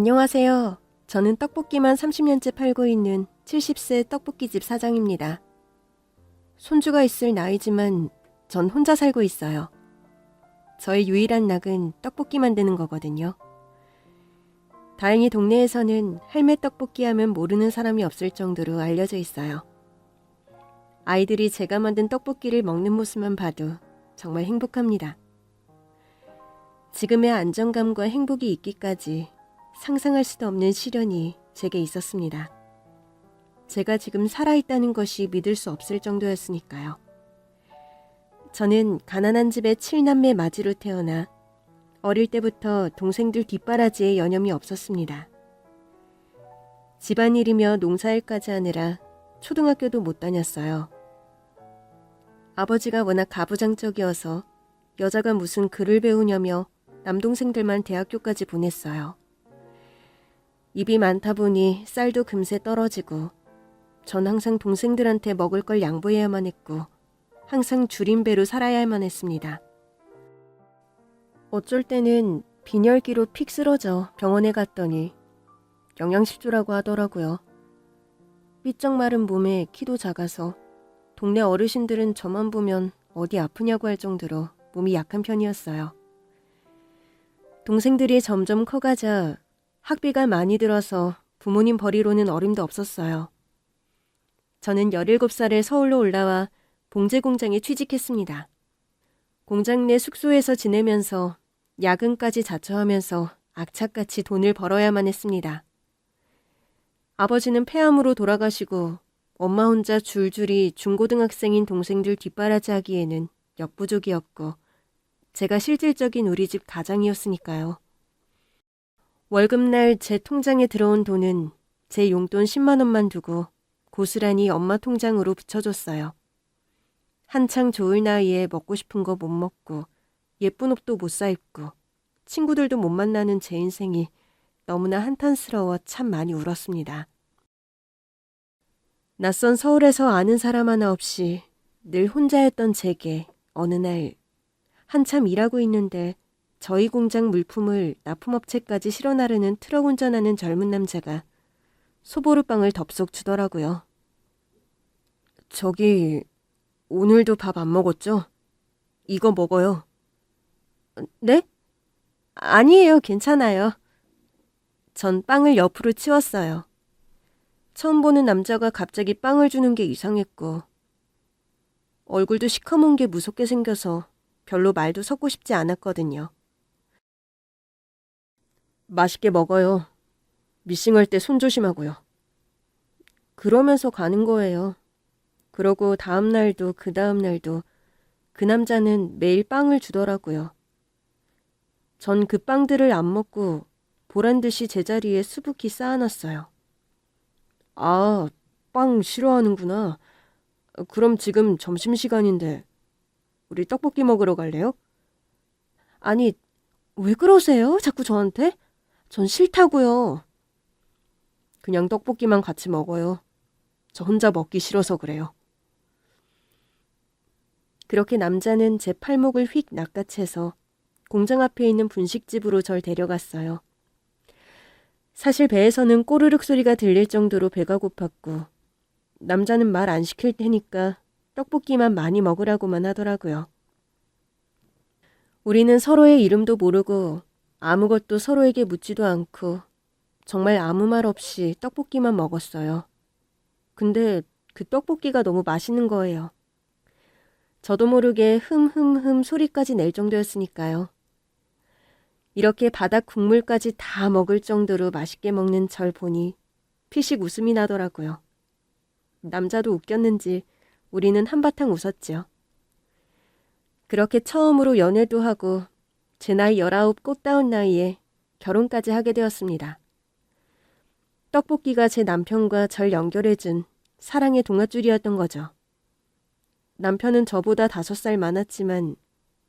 안녕하세요. 저는 떡볶이만 30년째 팔고 있는 70세 떡볶이집 사장입니다. 손주가 있을 나이지만 전 혼자 살고 있어요. 저의 유일한 낙은 떡볶이 만드는 거거든요. 다행히 동네에서는 할매 떡볶이 하면 모르는 사람이 없을 정도로 알려져 있어요. 아이들이 제가 만든 떡볶이를 먹는 모습만 봐도 정말 행복합니다. 지금의 안정감과 행복이 있기까지 상상할 수도 없는 시련이 제게 있었습니다. 제가 지금 살아있다는 것이 믿을 수 없을 정도였으니까요. 저는 가난한 집의 7남매 맞이로 태어나 어릴 때부터 동생들 뒷바라지에 여념이 없었습니다. 집안일이며 농사일까지 하느라 초등학교도 못 다녔어요. 아버지가 워낙 가부장적이어서 여자가 무슨 글을 배우냐며 남동생들만 대학교까지 보냈어요. 입이 많다 보니 쌀도 금세 떨어지고 전 항상 동생들한테 먹을 걸 양보해야만 했고 항상 줄인 배로 살아야만 했습니다. 어쩔 때는 빈혈기로 픽 쓰러져 병원에 갔더니 영양실조라고 하더라고요. 삐쩍 마른 몸에 키도 작아서 동네 어르신들은 저만 보면 어디 아프냐고 할 정도로 몸이 약한 편이었어요. 동생들이 점점 커가자 학비가 많이 들어서 부모님 버리로는 어림도 없었어요. 저는 17살에 서울로 올라와 봉제 공장에 취직했습니다. 공장 내 숙소에서 지내면서 야근까지 자처하면서 악착같이 돈을 벌어야만 했습니다. 아버지는 폐암으로 돌아가시고 엄마 혼자 줄줄이 중고등학생인 동생들 뒷바라지하기에는 역부족이었고 제가 실질적인 우리 집 가장이었으니까요. 월급날 제 통장에 들어온 돈은 제 용돈 10만 원만 두고 고스란히 엄마 통장으로 붙여줬어요. 한창 좋을 나이에 먹고 싶은 거 못 먹고 예쁜 옷도 못 사입고 친구들도 못 만나는 제 인생이 너무나 한탄스러워 참 많이 울었습니다. 낯선 서울에서 아는 사람 하나 없이 늘 혼자였던 제게 어느 날 한참 일하고 있는데 저희 공장 물품을 납품업체까지 실어 나르는 트럭 운전하는 젊은 남자가 소보루빵을 덥석 주더라고요. 저기 오늘도 밥 안 먹었죠? 이거 먹어요. 네? 아니에요. 괜찮아요. 전 빵을 옆으로 치웠어요. 처음 보는 남자가 갑자기 빵을 주는 게 이상했고 얼굴도 시커먼 게 무섭게 생겨서 별로 말도 섞고 싶지 않았거든요. 맛있게 먹어요. 미싱할 때 손 조심하고요. 그러면서 가는 거예요. 그러고 다음 날도 그 다음 날도 그 남자는 매일 빵을 주더라고요. 전 그 빵들을 안 먹고 보란듯이 제자리에 수북히 쌓아놨어요. 아, 빵 싫어하는구나. 그럼 지금 점심시간인데 우리 떡볶이 먹으러 갈래요? 아니, 왜 그러세요? 자꾸 저한테? 전 싫다고요. 그냥 떡볶이만 같이 먹어요. 저 혼자 먹기 싫어서 그래요. 그렇게 남자는 제 팔목을 휙 낚아채서 공장 앞에 있는 분식집으로 절 데려갔어요. 사실 배에서는 꼬르륵 소리가 들릴 정도로 배가 고팠고 남자는 말 안 시킬 테니까 떡볶이만 많이 먹으라고만 하더라고요. 우리는 서로의 이름도 모르고 아무것도 서로에게 묻지도 않고 정말 아무 말 없이 떡볶이만 먹었어요. 근데 그 떡볶이가 너무 맛있는 거예요. 저도 모르게 흠흠흠 소리까지 낼 정도였으니까요. 이렇게 바닥 국물까지 다 먹을 정도로 맛있게 먹는 절 보니 피식 웃음이 나더라고요. 남자도 웃겼는지 우리는 한바탕 웃었죠. 그렇게 처음으로 연애도 하고 제 나이 19 꽃다운 나이에 결혼까지 하게 되었습니다. 떡볶이가 제 남편과 절 연결해준 사랑의 동아줄이었던 거죠. 남편은 저보다 5살 많았지만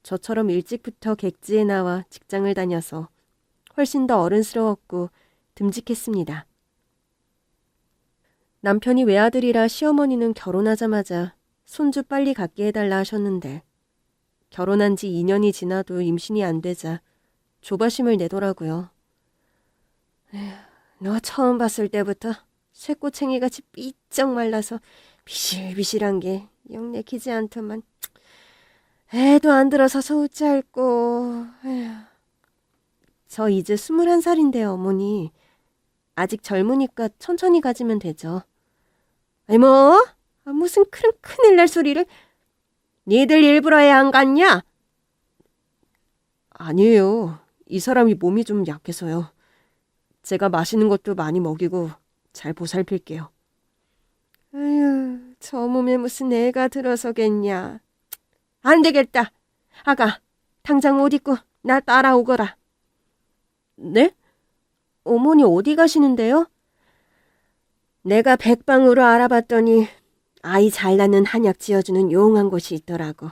저처럼 일찍부터 객지에 나와 직장을 다녀서 훨씬 더 어른스러웠고 듬직했습니다. 남편이 외아들이라 시어머니는 결혼하자마자 손주 빨리 갖게 해달라 하셨는데 결혼한 지 2년이 지나도 임신이 안 되자 조바심을 내더라고요. 너 처음 봤을 때부터 쇠꼬챙이같이 삐쩍 말라서 비실비실한 게 영 내키지 않더만. 애도 안 들어서서 어찌할꼬. 에휴. 저 이제 21살인데요, 어머니. 아직 젊으니까 천천히 가지면 되죠. 아이 뭐? 무슨 큰일 날 소리를. 니들 일부러 애 안 갔냐? 아니에요. 이 사람이 몸이 좀 약해서요. 제가 맛있는 것도 많이 먹이고 잘 보살필게요. 아유, 저 몸에 무슨 애가 들어서겠냐. 안 되겠다. 아가, 당장 옷 입고 나 따라오거라. 네? 어머니 어디 가시는데요? 내가 백방으로 알아봤더니 아이 잘 낳는 한약 지어주는 용한 곳이 있더라고.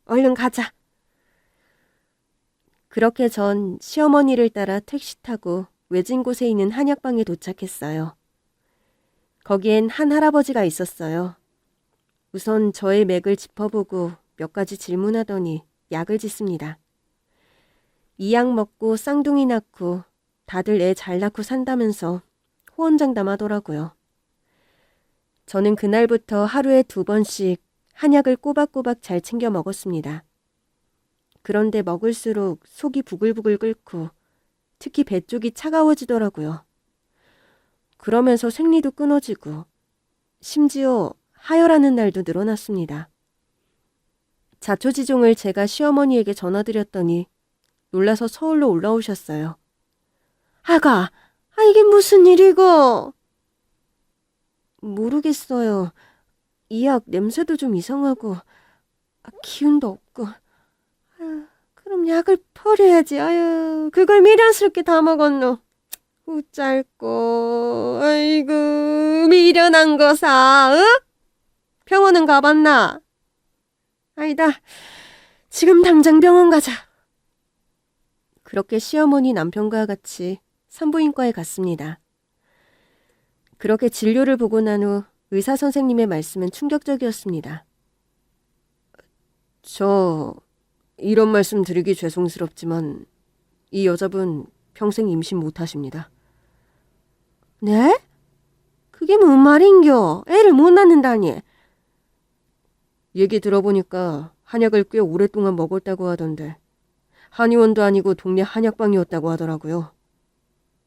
얼른 가자. 그렇게 전 시어머니를 따라 택시 타고 외진 곳에 있는 한약방에 도착했어요. 거기엔 한 할아버지가 있었어요. 우선 저의 맥을 짚어보고 몇 가지 질문하더니 약을 짓습니다. 이 약 먹고 쌍둥이 낳고 다들 애 잘 낳고 산다면서 호언장담하더라고요. 저는 그날부터 하루에 2번씩 한약을 꼬박꼬박 잘 챙겨 먹었습니다. 그런데 먹을수록 속이 부글부글 끓고 특히 배 쪽이 차가워지더라고요. 그러면서 생리도 끊어지고 심지어 하혈하는 날도 늘어났습니다. 자초지종을 제가 시어머니에게 전화드렸더니 놀라서 서울로 올라오셨어요. 아가, 이게 무슨 일이고? 모르겠어요. 이 약 냄새도 좀 이상하고 기운도 없고. 그럼 약을 버려야지. 아유, 그걸 미련스럽게 다 먹었노. 우짤꼬. 아이고, 미련한 거사. 병원은 가봤나? 아니다. 지금 당장 병원 가자. 그렇게 시어머니 남편과 같이 산부인과에 갔습니다. 그렇게 진료를 보고 난 후 의사 선생님의 말씀은 충격적이었습니다. 저 이런 말씀 드리기 죄송스럽지만 이 여자분 평생 임신 못하십니다. 네? 그게 뭔 말인겨? 애를 못 낳는다니. 얘기 들어보니까 한약을 꽤 오랫동안 먹었다고 하던데 한의원도 아니고 동네 한약방이었다고 하더라고요.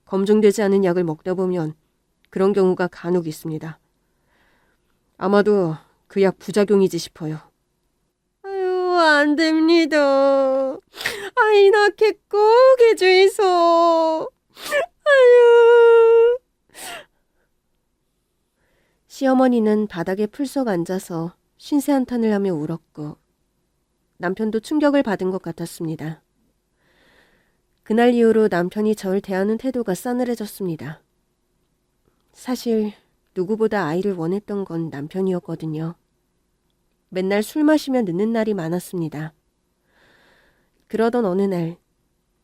검증되지 않은 약을 먹다 보면 그런 경우가 간혹 있습니다. 아마도 그 약 부작용이지 싶어요. 아유, 안 됩니다. 아이 낳게 꼭 해주이소. 아유. 시어머니는 바닥에 풀썩 앉아서 신세 한탄을 하며 울었고 남편도 충격을 받은 것 같았습니다. 그날 이후로 남편이 절 대하는 태도가 싸늘해졌습니다. 사실 누구보다 아이를 원했던 건 남편이었거든요. 맨날 술 마시며 늦는 날이 많았습니다. 그러던 어느 날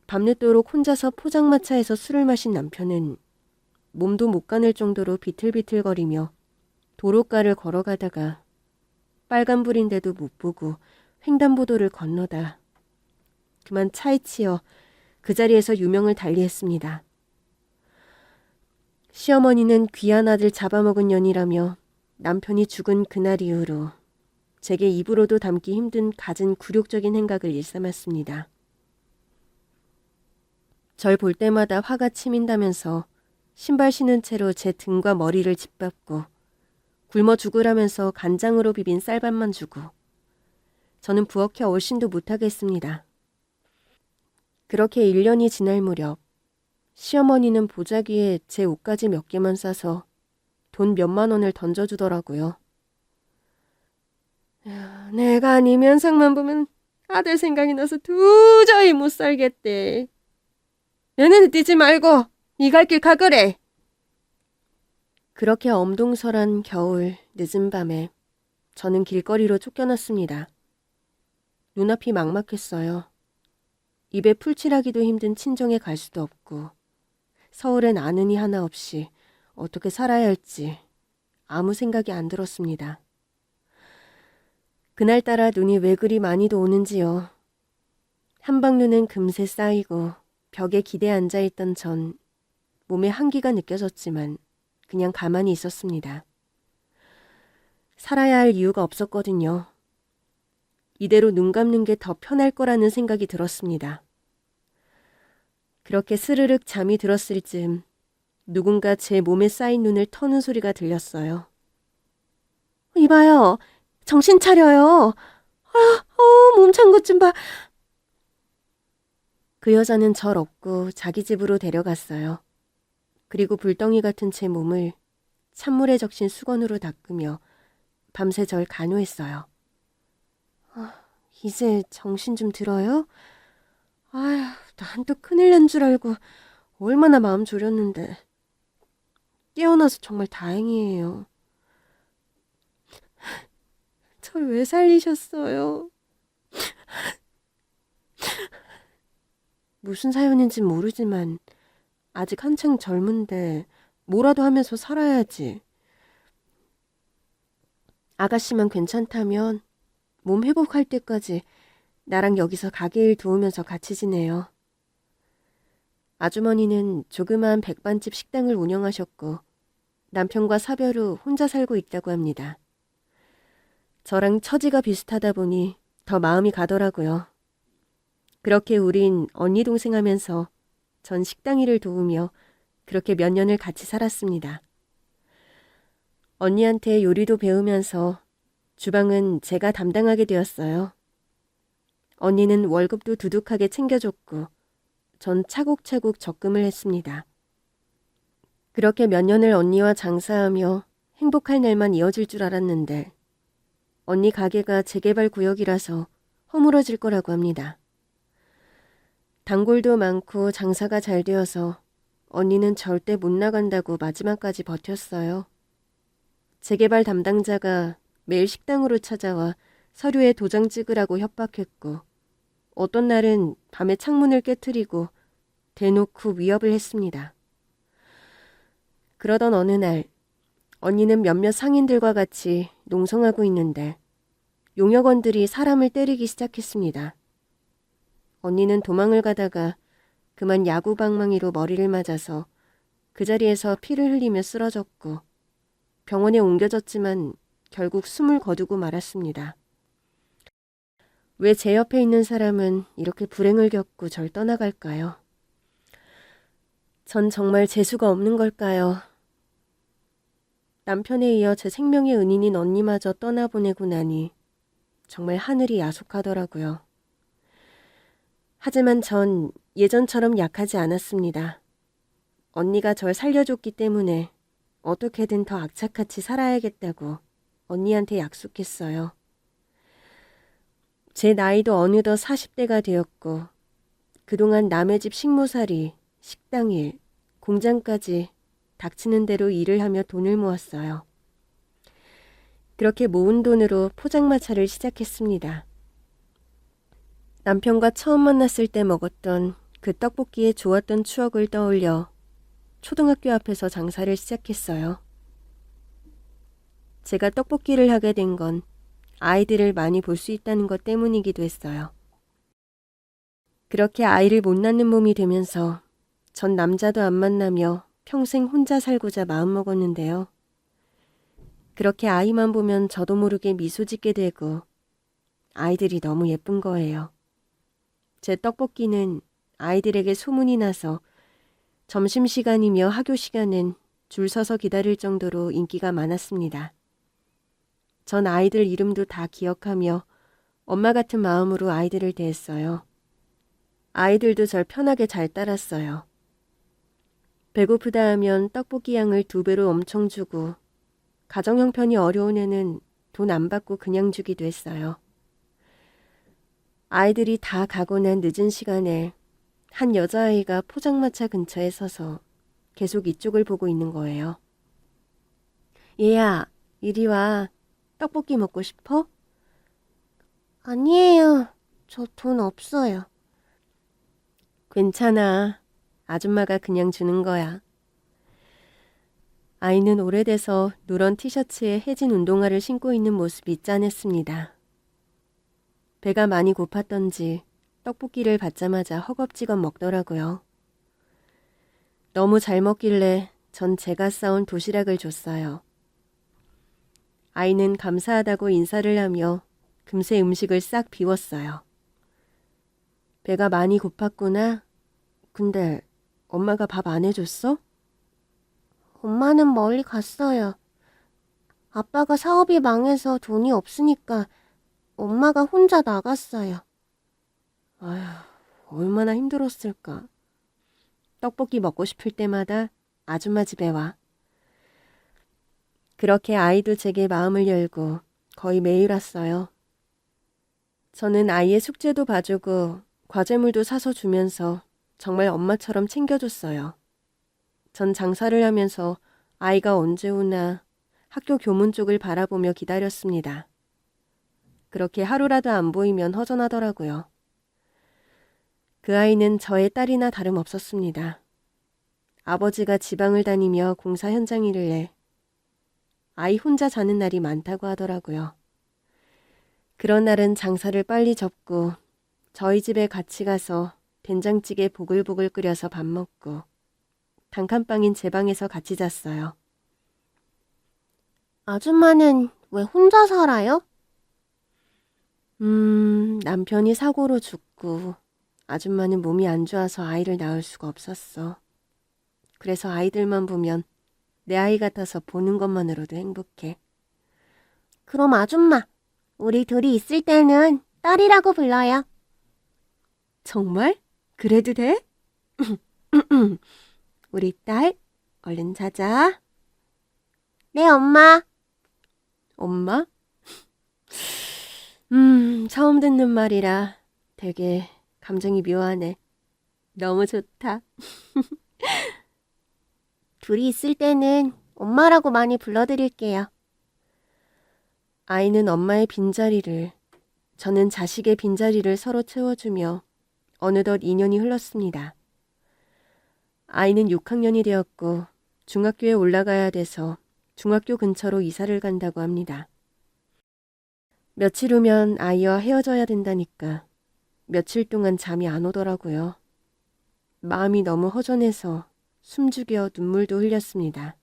밤늦도록 혼자서 포장마차에서 술을 마신 남편은 몸도 못 가눌 정도로 비틀비틀거리며 도로가를 걸어가다가 빨간불인데도 못 보고 횡단보도를 건너다 그만 차에 치여 그 자리에서 유명을 달리했습니다. 시어머니는 귀한 아들 잡아먹은 년이라며 남편이 죽은 그날 이후로 제게 입으로도 담기 힘든 갖은 굴욕적인 행각을 일삼았습니다. 절 볼 때마다 화가 치민다면서 신발 신은 채로 제 등과 머리를 짓밟고 굶어 죽으라면서 간장으로 비빈 쌀밥만 주고 저는 부엌에 얼씬도 못하게 했습니다. 그렇게 1년이 지날 무렵 시어머니는 보자기에 제 옷가지 몇 개만 싸서 돈 몇만 원을 던져주더라고요. 내가 네 면상만 보면 아들 생각이 나서 도저히 못 살겠대. 너는 뛰지 말고 네 갈 길 가거래. 그렇게 엄동설한 겨울 늦은 밤에 저는 길거리로 쫓겨났습니다. 눈앞이 막막했어요. 입에 풀칠하기도 힘든 친정에 갈 수도 없고 서울엔 아는이 하나 없이 어떻게 살아야 할지 아무 생각이 안 들었습니다. 그날따라 눈이 왜 그리 많이도 오는지요. 한방눈은 금세 쌓이고 벽에 기대 앉아있던 전 몸에 한기가 느껴졌지만 그냥 가만히 있었습니다. 살아야 할 이유가 없었거든요. 이대로 눈 감는 게 더 편할 거라는 생각이 들었습니다. 그렇게 스르륵 잠이 들었을 즈음 누군가 제 몸에 쌓인 눈을 터는 소리가 들렸어요. 이봐요. 정신 차려요. 몸찬 것 좀 봐. 그 여자는 절 업고 자기 집으로 데려갔어요. 그리고 불덩이 같은 제 몸을 찬물에 적신 수건으로 닦으며 밤새 절 간호했어요. 이제 정신 좀 들어요? 아휴, 난 또 큰일 난 줄 알고 얼마나 마음 졸였는데. 깨어나서 정말 다행이에요. 절 왜 살리셨어요? 무슨 사연인진 모르지만 아직 한창 젊은데 뭐라도 하면서 살아야지. 아가씨만 괜찮다면 몸 회복할 때까지 나랑 여기서 가게 일 도우면서 같이 지내요. 아주머니는 조그마한 백반집 식당을 운영하셨고 남편과 사별 후 혼자 살고 있다고 합니다. 저랑 처지가 비슷하다 보니 더 마음이 가더라고요. 그렇게 우린 언니 동생 하면서 전 식당 일을 도우며 그렇게 몇 년을 같이 살았습니다. 언니한테 요리도 배우면서 주방은 제가 담당하게 되었어요. 언니는 월급도 두둑하게 챙겨줬고 전 차곡차곡 적금을 했습니다. 그렇게 몇 년을 언니와 장사하며 행복할 날만 이어질 줄 알았는데 언니 가게가 재개발 구역이라서 허물어질 거라고 합니다. 단골도 많고 장사가 잘 되어서 언니는 절대 못 나간다고 마지막까지 버텼어요. 재개발 담당자가 매일 식당으로 찾아와 서류에 도장 찍으라고 협박했고 어떤 날은 밤에 창문을 깨트리고 대놓고 위협을 했습니다. 그러던 어느 날 언니는 몇몇 상인들과 같이 농성하고 있는데 용역원들이 사람을 때리기 시작했습니다. 언니는 도망을 가다가 그만 야구방망이로 머리를 맞아서 그 자리에서 피를 흘리며 쓰러졌고 병원에 옮겨졌지만 결국 숨을 거두고 말았습니다. 왜 제 옆에 있는 사람은 이렇게 불행을 겪고 절 떠나갈까요? 전 정말 재수가 없는 걸까요? 남편에 이어 제 생명의 은인인 언니마저 떠나보내고 나니 정말 하늘이 야속하더라고요. 하지만 전 예전처럼 약하지 않았습니다. 언니가 절 살려줬기 때문에 어떻게든 더 악착같이 살아야겠다고 언니한테 약속했어요. 제 나이도 어느덧 40대가 되었고 그동안 남의 집 식모살이, 식당일, 공장까지 닥치는 대로 일을 하며 돈을 모았어요. 그렇게 모은 돈으로 포장마차를 시작했습니다. 남편과 처음 만났을 때 먹었던 그 떡볶이의 좋았던 추억을 떠올려 초등학교 앞에서 장사를 시작했어요. 제가 떡볶이를 하게 된 건 아이들을 많이 볼 수 있다는 것 때문이기도 했어요. 그렇게 아이를 못 낳는 몸이 되면서 전 남자도 안 만나며 평생 혼자 살고자 마음먹었는데요. 그렇게 아이만 보면 저도 모르게 미소 짓게 되고 아이들이 너무 예쁜 거예요. 제 떡볶이는 아이들에게 소문이 나서 점심시간이며 학교 시간엔 줄 서서 기다릴 정도로 인기가 많았습니다. 전 아이들 이름도 다 기억하며 엄마 같은 마음으로 아이들을 대했어요. 아이들도 절 편하게 잘 따랐어요. 배고프다 하면 떡볶이 양을 2배로 엄청 주고 가정 형편이 어려운 애는 돈 안 받고 그냥 주기도 했어요. 아이들이 다 가고 난 늦은 시간에 한 여자아이가 포장마차 근처에 서서 계속 이쪽을 보고 있는 거예요. 얘야, 이리 와. 떡볶이 먹고 싶어? 아니에요. 저 돈 없어요. 괜찮아. 아줌마가 그냥 주는 거야. 아이는 오래돼서 누런 티셔츠에 해진 운동화를 신고 있는 모습이 짠했습니다. 배가 많이 고팠던지 떡볶이를 받자마자 허겁지겁 먹더라고요. 너무 잘 먹길래 전 제가 싸온 도시락을 줬어요. 아이는 감사하다고 인사를 하며 금세 음식을 싹 비웠어요. 배가 많이 고팠구나. 근데 엄마가 밥 안 해줬어? 엄마는 멀리 갔어요. 아빠가 사업이 망해서 돈이 없으니까 엄마가 혼자 나갔어요. 아휴, 얼마나 힘들었을까. 떡볶이 먹고 싶을 때마다 아줌마 집에 와. 그렇게 아이도 제게 마음을 열고 거의 매일 왔어요. 저는 아이의 숙제도 봐주고 과제물도 사서 주면서 정말 엄마처럼 챙겨줬어요. 전 장사를 하면서 아이가 언제 오나 학교 교문 쪽을 바라보며 기다렸습니다. 그렇게 하루라도 안 보이면 허전하더라고요. 그 아이는 저의 딸이나 다름없었습니다. 아버지가 지방을 다니며 공사 현장 일을 해 아이 혼자 자는 날이 많다고 하더라고요. 그런 날은 장사를 빨리 접고 저희 집에 같이 가서 된장찌개 보글보글 끓여서 밥 먹고 단칸방인 제 방에서 같이 잤어요. 아줌마는 왜 혼자 살아요? 남편이 사고로 죽고 아줌마는 몸이 안 좋아서 아이를 낳을 수가 없었어. 그래서 아이들만 보면 내 아이 같아서 보는 것만으로도 행복해. 그럼 아줌마, 우리 둘이 있을 때는 딸이라고 불러요. 정말? 그래도 돼? 우리 딸, 얼른 자자. 네, 엄마. 엄마? 처음 듣는 말이라 되게 감정이 묘하네. 너무 좋다. 둘이 있을 때는 엄마라고 많이 불러드릴게요. 아이는 엄마의 빈자리를, 저는 자식의 빈자리를 서로 채워주며 어느덧 2년이 흘렀습니다. 아이는 6학년이 되었고 중학교에 올라가야 돼서 중학교 근처로 이사를 간다고 합니다. 며칠 후면 아이와 헤어져야 된다니까 며칠 동안 잠이 안 오더라고요. 마음이 너무 허전해서 숨죽여 눈물도 흘렸습니다.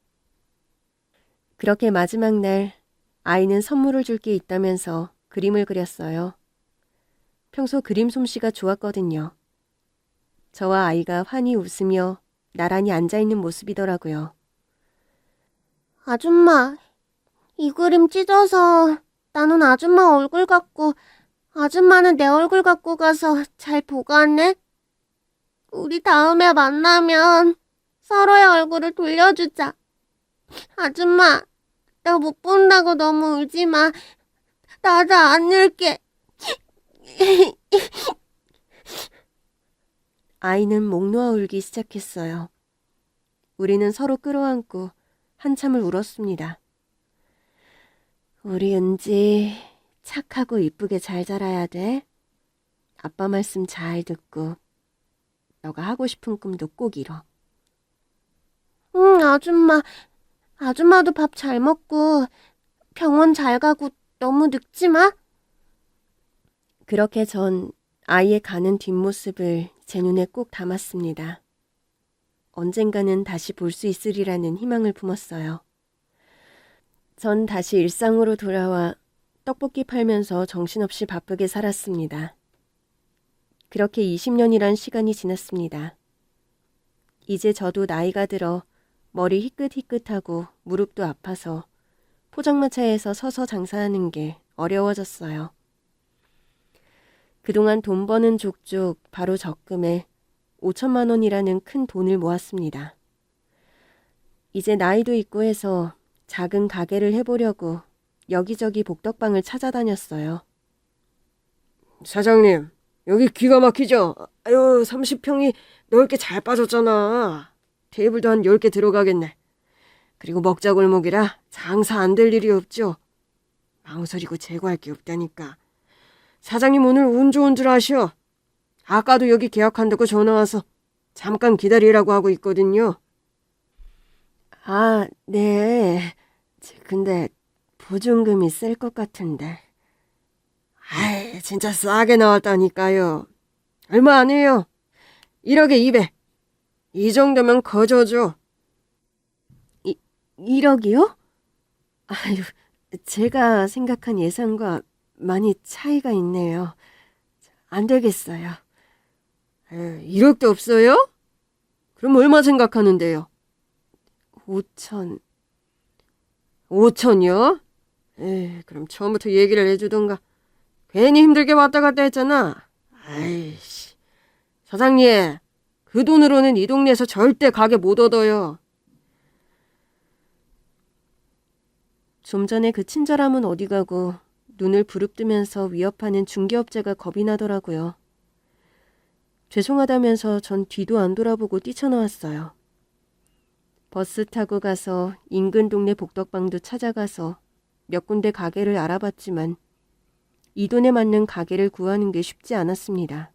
그렇게 마지막 날 아이는 선물을 줄 게 있다면서 그림을 그렸어요. 평소 그림 솜씨가 좋았거든요. 저와 아이가 환히 웃으며 나란히 앉아있는 모습이더라고요. 아줌마, 이 그림 찢어서 나는 아줌마 얼굴 갖고 아줌마는 내 얼굴 갖고 가서 잘 보관해. 우리 다음에 만나면 서로의 얼굴을 돌려주자. 아줌마, 나 못 본다고 너무 울지 마. 나도 안 울게. 아이는 목 놓아 울기 시작했어요. 우리는 서로 끌어안고 한참을 울었습니다. 우리 은지 착하고 이쁘게 잘 자라야 돼. 아빠 말씀 잘 듣고 너가 하고 싶은 꿈도 꼭 이뤄. 응, 아줌마. 아줌마도 밥 잘 먹고 병원 잘 가고 너무 늙지 마. 그렇게 전 아이의 가는 뒷모습을 제 눈에 꼭 담았습니다. 언젠가는 다시 볼 수 있으리라는 희망을 품었어요. 전 다시 일상으로 돌아와 떡볶이 팔면서 정신없이 바쁘게 살았습니다. 그렇게 20년이란 시간이 지났습니다. 이제 저도 나이가 들어 머리 희끗희끗하고 무릎도 아파서 포장마차에서 서서 장사하는 게 어려워졌어요. 그동안 돈 버는 족족 바로 적금에 5천만 원이라는 큰 돈을 모았습니다. 이제 나이도 있고 해서 작은 가게를 해보려고 여기저기 복덕방을 찾아다녔어요. 사장님, 여기 기가 막히죠? 아유, 30평이 넓게 잘 빠졌잖아. 테이블도 한 10개 들어가겠네. 그리고 먹자골목이라 장사 안 될 일이 없죠. 망설이고 제거할 게 없다니까. 사장님 오늘 운 좋은 줄 아시오. 아까도 여기 계약한다고 전화와서 잠깐 기다리라고 하고 있거든요. 아, 네. 근데 보증금이 쓸 것 같은데. 아이, 진짜 싸게 나왔다니까요. 얼마 안 해요. 1억에 200. 이 정도면 거저죠. 1억이요? 아유, 제가 생각한 예상과 많이 차이가 있네요. 안 되겠어요. 1억도 없어요? 그럼 얼마 생각하는데요? 5천. 5천이요? 그럼 처음부터 얘기를 해주던가. 괜히 힘들게 왔다 갔다 했잖아. 아이씨. 사장님, 그 돈으로는 이 동네에서 절대 가게 못 얻어요. 좀 전에 그 친절함은 어디 가고 눈을 부릅뜨면서 위협하는 중개업자가 겁이 나더라고요. 죄송하다면서 전 뒤도 안 돌아보고 뛰쳐나왔어요. 버스 타고 가서 인근 동네 복덕방도 찾아가서 몇 군데 가게를 알아봤지만 이 돈에 맞는 가게를 구하는 게 쉽지 않았습니다.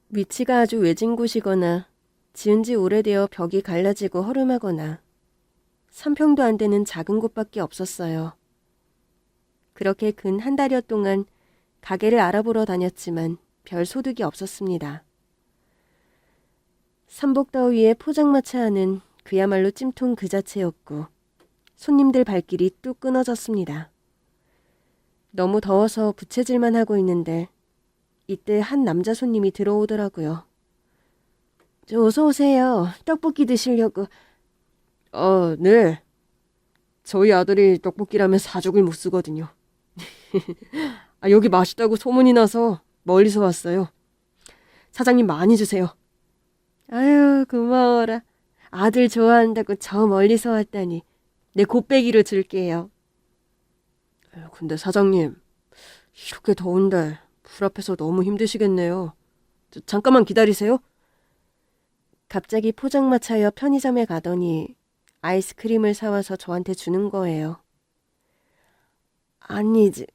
위치가 아주 외진 곳이거나 지은 지 오래되어 벽이 갈라지고 허름하거나 3평도 안 되는 작은 곳밖에 없었어요. 그렇게 근 한 달여 동안 가게를 알아보러 다녔지만 별 소득이 없었습니다. 삼복더위에 포장마차 안은 그야말로 찜통 그 자체였고 손님들 발길이 뚝 끊어졌습니다. 너무 더워서 부채질만 하고 있는데 이때 한 남자 손님이 들어오더라고요. 어서 오세요. 떡볶이 드시려고. 네. 저희 아들이 떡볶이라면 사족을 못 쓰거든요. 여기 맛있다고 소문이 나서 멀리서 왔어요. 사장님 많이 주세요. 아유, 고마워라. 아들 좋아한다고 저 멀리서 왔다니. 내 곱빼기로 줄게요. 근데 사장님, 이렇게 더운데 불 앞에서 너무 힘드시겠네요. 잠깐만 기다리세요. 갑자기 포장마차 옆 편의점에 가더니 아이스크림을 사와서 저한테 주는 거예요. 아니지.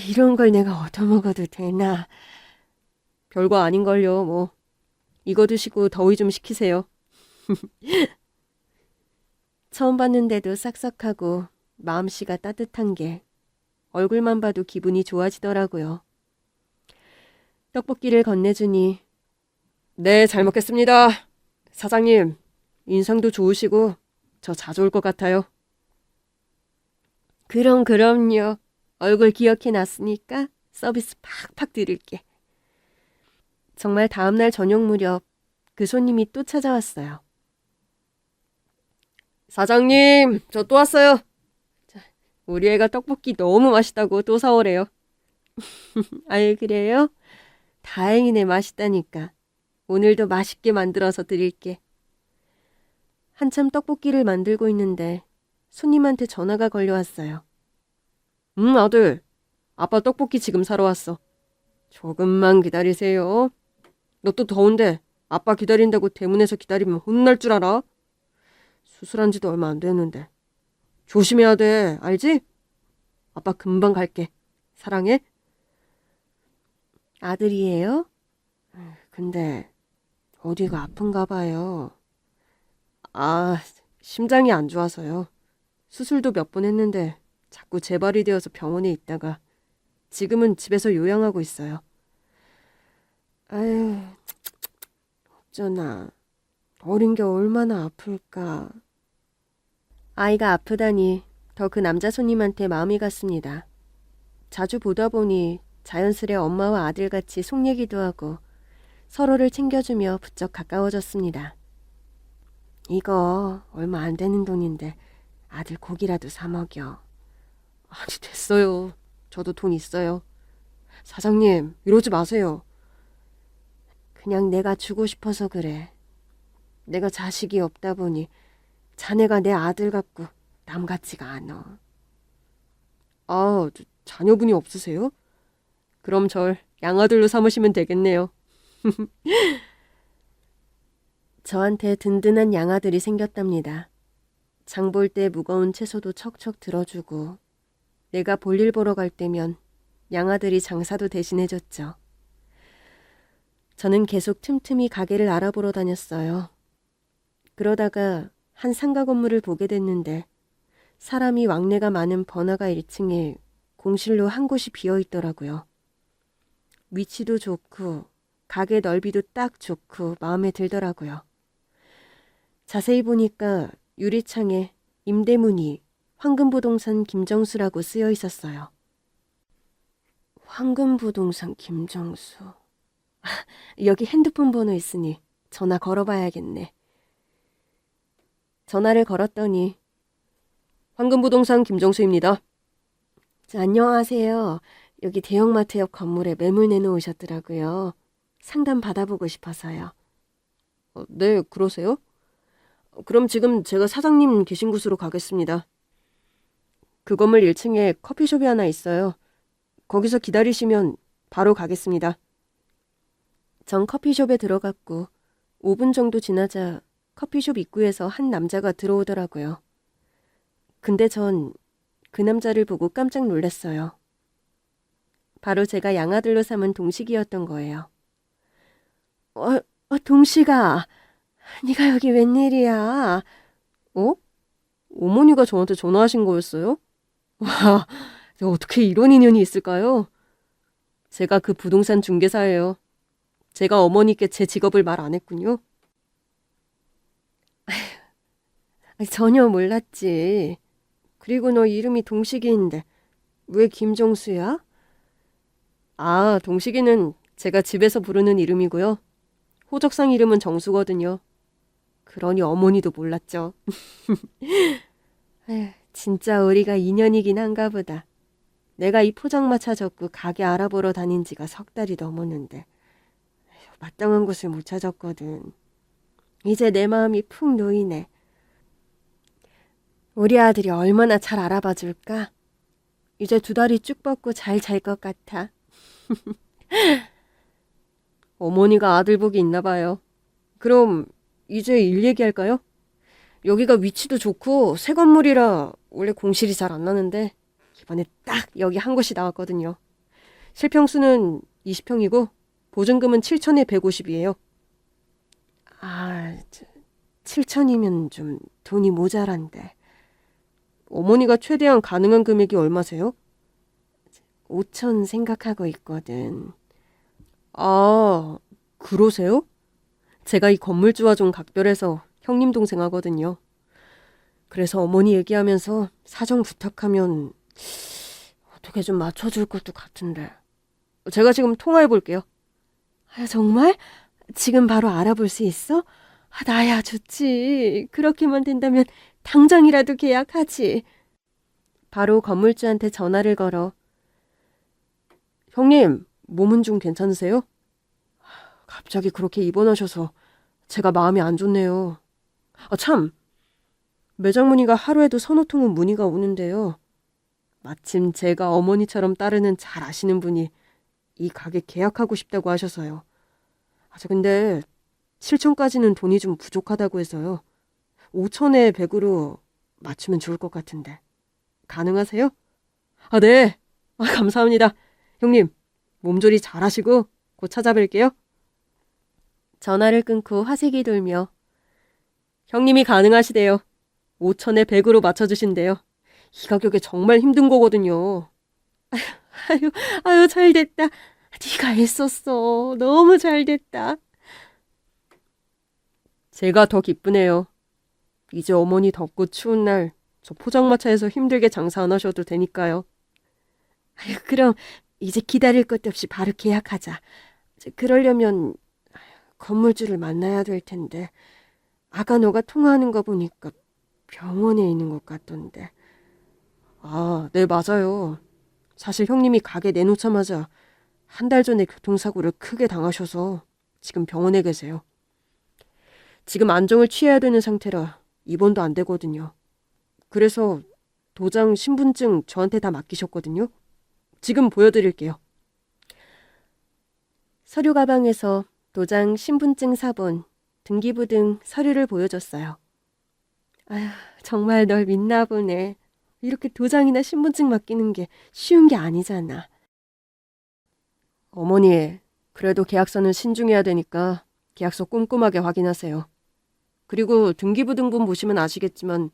이런 걸 내가 얻어먹어도 되나. 별거 아닌걸요, 뭐. 이거 드시고 더위 좀 식히세요. 처음 봤는데도 싹싹하고 마음씨가 따뜻한 게 얼굴만 봐도 기분이 좋아지더라고요. 떡볶이를 건네주니 네, 잘 먹겠습니다. 사장님, 인상도 좋으시고 저 자주 올 것 같아요. 그럼요. 얼굴 기억해놨으니까 서비스 팍팍 드릴게. 정말 다음날 저녁 무렵 그 손님이 또 찾아왔어요. 사장님, 저 또 왔어요. 우리 애가 떡볶이 너무 맛있다고 또 사오래요. 아유, 그래요? 다행이네, 맛있다니까. 오늘도 맛있게 만들어서 드릴게. 한참 떡볶이를 만들고 있는데 손님한테 전화가 걸려왔어요. 아들. 아빠 떡볶이 지금 사러 왔어. 조금만 기다리세요. 너 또 더운데 아빠 기다린다고 대문에서 기다리면 혼날 줄 알아? 수술한 지도 얼마 안 됐는데. 조심해야 돼. 알지? 아빠 금방 갈게. 사랑해. 아들이에요? 근데 어디가 아픈가 봐요. 심장이 안 좋아서요. 수술도 몇 번 했는데 자꾸 재발이 되어서 병원에 있다가 지금은 집에서 요양하고 있어요. 아유, 어쩌나. 어린 게 얼마나 아플까. 아이가 아프다니 더 그 남자 손님한테 마음이 갔습니다. 자주 보다 보니 자연스레 엄마와 아들같이 속 얘기도 하고 서로를 챙겨주며 부쩍 가까워졌습니다. 이거 얼마 안 되는 돈인데 아들 고기라도 사 먹여. 아니, 됐어요. 저도 돈 있어요. 사장님, 이러지 마세요. 그냥 내가 주고 싶어서 그래. 내가 자식이 없다 보니 자네가 내 아들 같고 남 같지가 않아. 자녀분이 없으세요? 그럼 절 양아들로 삼으시면 되겠네요. 저한테 든든한 양아들이 생겼답니다. 장 볼 때 무거운 채소도 척척 들어주고 내가 볼일 보러 갈 때면 양아들이 장사도 대신해줬죠. 저는 계속 틈틈이 가게를 알아보러 다녔어요. 그러다가 한 상가 건물을 보게 됐는데 사람이 왕래가 많은 번화가 1층에 공실로 한 곳이 비어 있더라고요. 위치도 좋고 가게 넓이도 딱 좋고 마음에 들더라고요. 자세히 보니까 유리창에 임대문의 황금부동산 김정수라고 쓰여 있었어요. 황금부동산 김정수. 여기 핸드폰 번호 있으니 전화 걸어봐야겠네. 전화를 걸었더니 황금부동산 김정수입니다. 안녕하세요. 여기 대형마트 옆 건물에 매물 내놓으셨더라고요. 상담 받아보고 싶어서요. 네, 그러세요? 그럼 지금 제가 사장님 계신 곳으로 가겠습니다. 그 건물 1층에 커피숍이 하나 있어요. 거기서 기다리시면 바로 가겠습니다. 전 커피숍에 들어갔고 5분 정도 지나자 커피숍 입구에서 한 남자가 들어오더라고요. 근데 전 그 남자를 보고 깜짝 놀랐어요. 바로 제가 양아들로 삼은 동식이었던 거예요. 동식아, 네가 여기 웬일이야? 어? 어머니가 저한테 전화하신 거였어요? 와, 어떻게 이런 인연이 있을까요? 제가 그 부동산 중개사예요. 제가 어머니께 제 직업을 말 안 했군요. 전혀 몰랐지. 그리고 너 이름이 동식이인데 왜 김정수야? 아, 동식이는 제가 집에서 부르는 이름이고요. 호적상 이름은 정수거든요. 그러니 어머니도 몰랐죠. 진짜 우리가 인연이긴 한가 보다. 내가 이 포장마차 접고 가게 알아보러 다닌 지가 3달이 넘었는데 마땅한 곳을 못 찾았거든. 이제 내 마음이 푹 놓이네. 우리 아들이 얼마나 잘 알아봐 줄까? 이제 2다리 쭉 뻗고 잘 잘 것 같아. 어머니가 아들 복이 있나 봐요. 그럼 이제 일 얘기할까요? 여기가 위치도 좋고 새 건물이라 원래 공실이 잘 안 나는데 이번에 딱 여기 한 곳이 나왔거든요. 실평수는 20평이고 보증금은 7천에 150이에요. 7천이면 좀 돈이 모자란데. 어머니가 최대한 가능한 금액이 얼마세요? 5천 생각하고 있거든. 아, 그러세요? 제가 이 건물주와 좀 각별해서 형님 동생 하거든요. 그래서 어머니 얘기하면서 사정 부탁하면 어떻게 좀 맞춰줄 것도 같은데. 제가 지금 통화해 볼게요. 정말? 지금 바로 알아볼 수 있어? 나야 좋지. 그렇게만 된다면 당장이라도 계약하지. 바로 건물주한테 전화를 걸어. 형님, 몸은 좀 괜찮으세요? 갑자기 그렇게 입원하셔서 제가 마음이 안 좋네요. 참! 매장 문의가 하루에도 서너 통은 문의가 오는데요. 마침 제가 어머니처럼 따르는 잘 아시는 분이 이 가게 계약하고 싶다고 하셔서요. 근데 7천까지는 돈이 좀 부족하다고 해서요. 5천에 100으로 맞추면 좋을 것 같은데. 가능하세요? 네. 감사합니다. 형님, 몸조리 잘하시고 곧 찾아뵐게요. 전화를 끊고 화색이 돌며 형님이 가능하시대요. 5천에 100으로 맞춰주신대요. 이 가격에 정말 힘든 거거든요. 잘 됐다. 네가 애썼어. 너무 잘 됐다. 제가 더 기쁘네요. 이제 어머니 덥고 추운 날 저 포장마차에서 힘들게 장사 안 하셔도 되니까요. 그럼 이제 기다릴 것도 없이 바로 계약하자. 그러려면 건물주를 만나야 될 텐데. 아까 너가 통화하는 거 보니까 병원에 있는 것 같던데. 네, 맞아요. 사실 형님이 가게 내놓자마자 1달 전에 교통사고를 크게 당하셔서 지금 병원에 계세요. 지금 안정을 취해야 되는 상태라 입원도 안 되거든요. 그래서 도장, 신분증 저한테 다 맡기셨거든요. 지금 보여드릴게요. 서류 가방에서 도장, 신분증 사본, 등기부 등 서류를 보여줬어요. 정말 널 믿나 보네. 이렇게 도장이나 신분증 맡기는 게 쉬운 게 아니잖아. 어머니, 그래도 계약서는 신중해야 되니까 계약서 꼼꼼하게 확인하세요. 그리고 등기부 등본 보시면 아시겠지만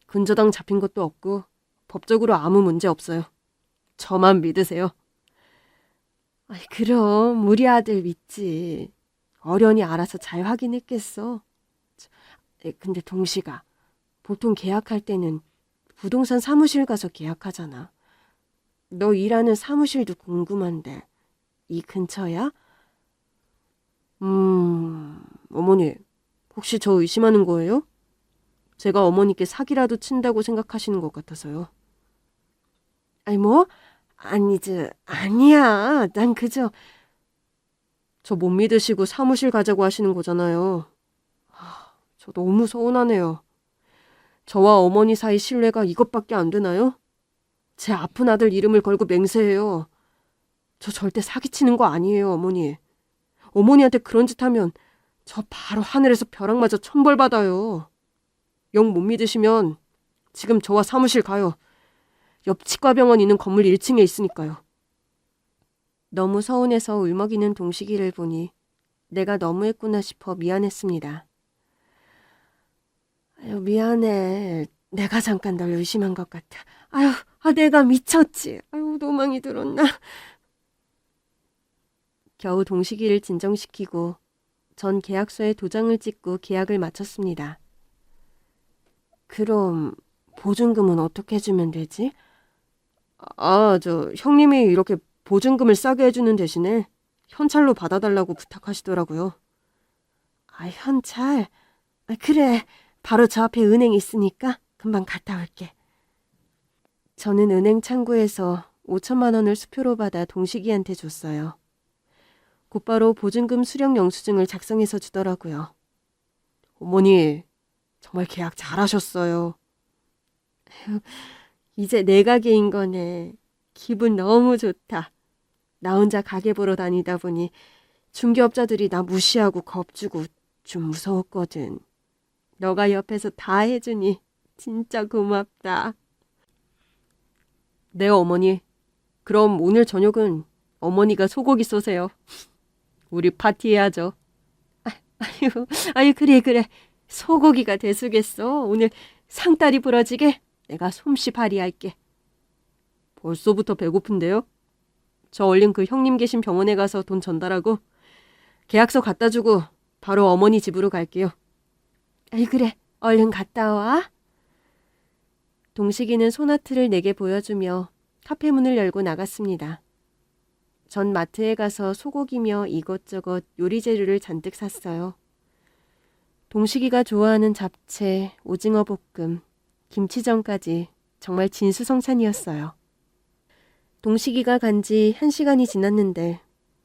근저당 잡힌 것도 없고 법적으로 아무 문제 없어요. 저만 믿으세요. 그럼 우리 아들 믿지. 어련히 알아서 잘 확인했겠어. 근데 동식아, 보통 계약할 때는 부동산 사무실 가서 계약하잖아. 너 일하는 사무실도 궁금한데 이 근처야? 어머니, 혹시 저 의심하는 거예요? 제가 어머니께 사기라도 친다고 생각하시는 것 같아서요. 아니 뭐? 아니야. 난 그저 저 못 믿으시고 사무실 가자고 하시는 거잖아요. 저 너무 서운하네요. 저와 어머니 사이 신뢰가 이것밖에 안 되나요? 제 아픈 아들 이름을 걸고 맹세해요. 저 절대 사기치는 거 아니에요, 어머니. 어머니한테 그런 짓 하면 저 바로 하늘에서 벼락 맞아 천벌 받아요. 영 못 믿으시면 지금 저와 사무실 가요. 옆 치과병원 있는 건물 1층에 있으니까요. 너무 서운해서 울먹이는 동식이를 보니 내가 너무했구나 싶어 미안했습니다. 아유, 미안해. 내가 잠깐 널 의심한 것 같아. 아유, 내가 미쳤지. 아유, 노망이 들었나. 겨우 동식이를 진정시키고 전 계약서에 도장을 찍고 계약을 마쳤습니다. 그럼 보증금은 어떻게 주면 되지? 저 형님이 이렇게 보증금을 싸게 해주는 대신에 현찰로 받아달라고 부탁하시더라고요. 현찰? 그래. 바로 저 앞에 은행 있으니까 금방 갔다 올게. 저는 은행 창구에서 5천만 원을 수표로 받아 동식이한테 줬어요. 곧바로 보증금 수령 영수증을 작성해서 주더라고요. 어머니, 정말 계약 잘하셨어요. 이제 내 가게인 거네. 기분 너무 좋다. 나 혼자 가게 보러 다니다 보니 중개업자들이 나 무시하고 겁주고 좀 무서웠거든. 너가 옆에서 다 해주니 진짜 고맙다. 네, 어머니. 그럼 오늘 저녁은 어머니가 소고기 쏘세요. 우리 파티해야죠. 아유, 그래. 소고기가 대수겠어. 오늘 상다리 부러지게 내가 솜씨 발휘할게. 벌써부터 배고픈데요? 저 얼른 그 형님 계신 병원에 가서 돈 전달하고 계약서 갖다 주고 바로 어머니 집으로 갈게요. 그래. 얼른 갔다 와. 동식이는 소나트를 내게 보여주며 카페 문을 열고 나갔습니다. 전 마트에 가서 소고기며 이것저것 요리 재료를 잔뜩 샀어요. 동식이가 좋아하는 잡채, 오징어 볶음, 김치전까지 정말 진수성찬이었어요. 동식이가 간 지 1시간이 지났는데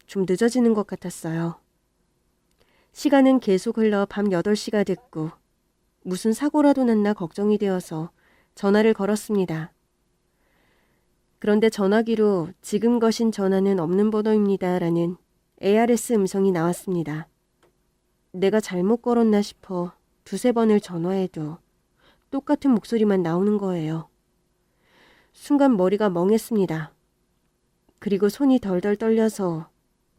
좀 늦어지는 것 같았어요. 시간은 계속 흘러 밤 8시가 됐고 무슨 사고라도 났나 걱정이 되어서 전화를 걸었습니다. 그런데 전화기로 지금 거신 전화는 없는 번호입니다 라는 ARS 음성이 나왔습니다. 내가 잘못 걸었나 싶어 두세 번을 전화해도 똑같은 목소리만 나오는 거예요. 순간 머리가 멍했습니다. 그리고 손이 덜덜 떨려서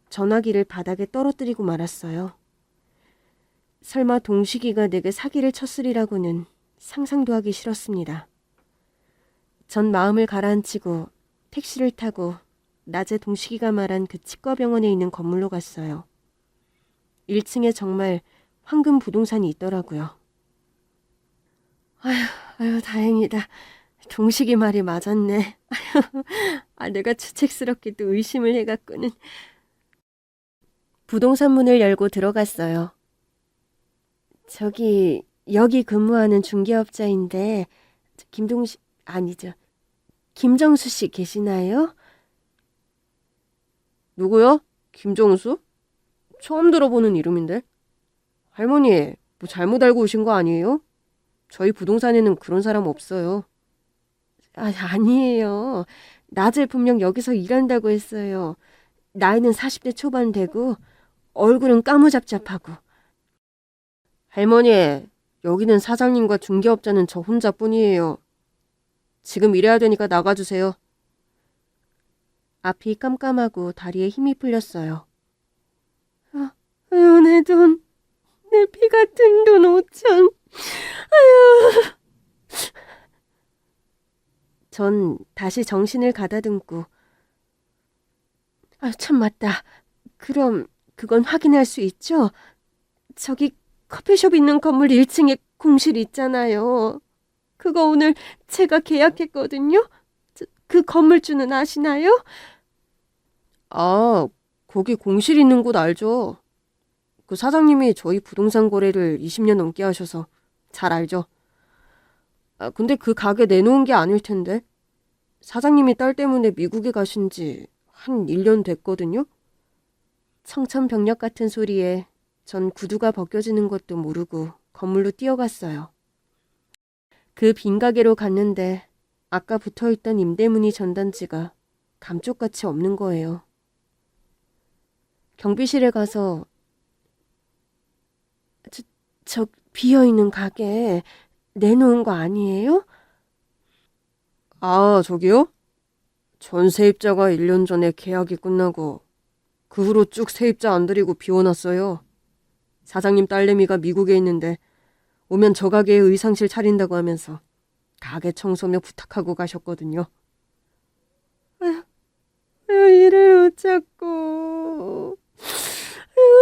전화기를 바닥에 떨어뜨리고 말았어요. 설마 동식이가 내게 사기를 쳤으리라고는 상상도 하기 싫었습니다. 전 마음을 가라앉히고 택시를 타고 낮에 동식이가 말한 그 치과병원에 있는 건물로 갔어요. 1층에 정말 황금 부동산이 있더라고요. 아유, 다행이다. 동식이 말이 맞았네. 내가 주책스럽게도 의심을 해갖고는. 부동산 문을 열고 들어갔어요. 여기 근무하는 중개업자인데 김정수 씨 계시나요? 누구요? 김정수? 처음 들어보는 이름인데. 할머니, 뭐 잘못 알고 오신 거 아니에요? 저희 부동산에는 그런 사람 없어요. 아니에요. 낮에 분명 여기서 일한다고 했어요. 나이는 40대 초반 되고 얼굴은 까무잡잡하고. 할머니, 여기는 사장님과 중개업자는 저 혼자뿐이에요. 지금 일해야 되니까 나가주세요. 앞이 깜깜하고 다리에 힘이 풀렸어요. 내 돈, 내 피 같은 돈 5천. 전 다시 정신을 가다듬고 참 맞다. 그럼 그건 확인할 수 있죠? 저기 커피숍 있는 건물 1층에 공실 있잖아요. 그거 오늘 제가 계약했거든요. 그 건물주는 아시나요? 아, 거기 공실 있는 곳 알죠? 그 사장님이 저희 부동산 거래를 20년 넘게 하셔서 잘 알죠. 아, 근데 그 가게 내놓은 게 아닐 텐데. 사장님이 딸 때문에 미국에 가신 지 한 1년 됐거든요. 청천벽력 같은 소리에 전 구두가 벗겨지는 것도 모르고 건물로 뛰어갔어요. 그 빈 가게로 갔는데 아까 붙어있던 임대문의 전단지가 감쪽같이 없는 거예요. 경비실에 가서 저 비어있는 가게 내놓은 거 아니에요? 아, 저기요? 전 세입자가 1년 전에 계약이 끝나고 그 후로 쭉 세입자 안 들이고 비워놨어요. 사장님 딸내미가 미국에 있는데 오면 저 가게에 의상실 차린다고 하면서 가게 청소며 부탁하고 가셨거든요. 아휴, 일을 못 찾고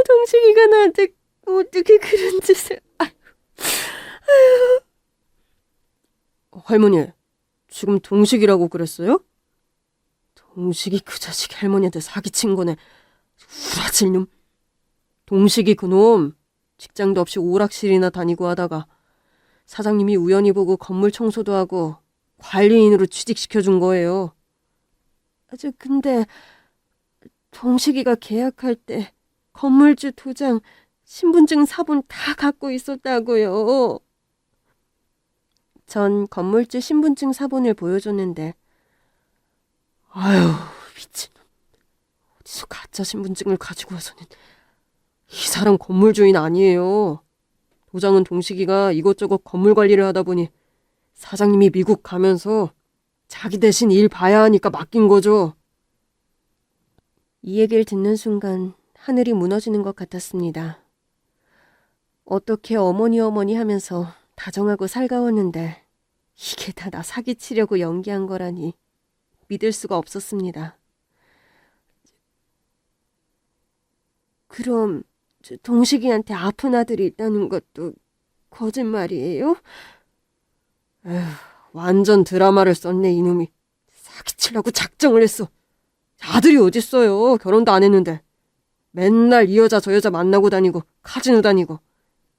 동식이가 나한테 어떻게 그런 짓을. 할머니, 지금 동식이라고 그랬어요? 동식이 그 자식 할머니한테 사기친 거네. 우라질 놈. 동식이 그놈 직장도 없이 오락실이나 다니고 하다가 사장님이 우연히 보고 건물 청소도 하고 관리인으로 취직시켜준 거예요. 근데 동식이가 계약할 때 건물주 도장, 신분증 사본 다 갖고 있었다고요. 전 건물주 신분증 사본을 보여줬는데 아유, 미친놈. 어디서 가짜 신분증을 가지고 와서는. 이 사람 건물 주인 아니에요. 도장은 동식이가 이것저것 건물 관리를 하다 보니 사장님이 미국 가면서 자기 대신 일 봐야 하니까 맡긴 거죠. 이 얘기를 듣는 순간 하늘이 무너지는 것 같았습니다. 어떻게 어머니 하면서 다정하고 살가웠는데 이게 다 나 사기치려고 연기한 거라니 믿을 수가 없었습니다. 그럼 동식이한테 아픈 아들이 있다는 것도 거짓말이에요? 에휴, 완전 드라마를 썼네 이놈이. 사기치려고 작정을 했어. 아들이 어딨어요. 결혼도 안 했는데. 맨날 이 여자 저 여자 만나고 다니고 카지노 다니고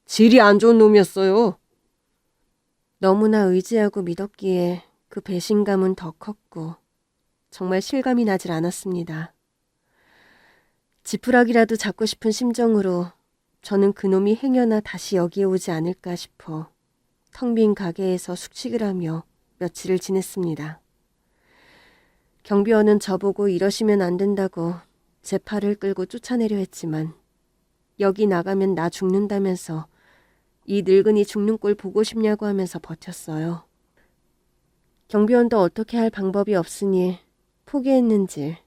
질이 안 좋은 놈이었어요. 너무나 의지하고 믿었기에 그 배신감은 더 컸고 정말 실감이 나질 않았습니다. 지푸라기라도 잡고 싶은 심정으로 저는 그놈이 행여나 다시 여기에 오지 않을까 싶어 텅 빈 가게에서 숙식을 하며 며칠을 지냈습니다. 경비원은 저보고 이러시면 안 된다고 제 팔을 끌고 쫓아내려 했지만 여기 나가면 나 죽는다면서 이 늙은이 죽는 꼴 보고 싶냐고 하면서 버텼어요. 경비원도 어떻게 할 방법이 없으니 포기했는지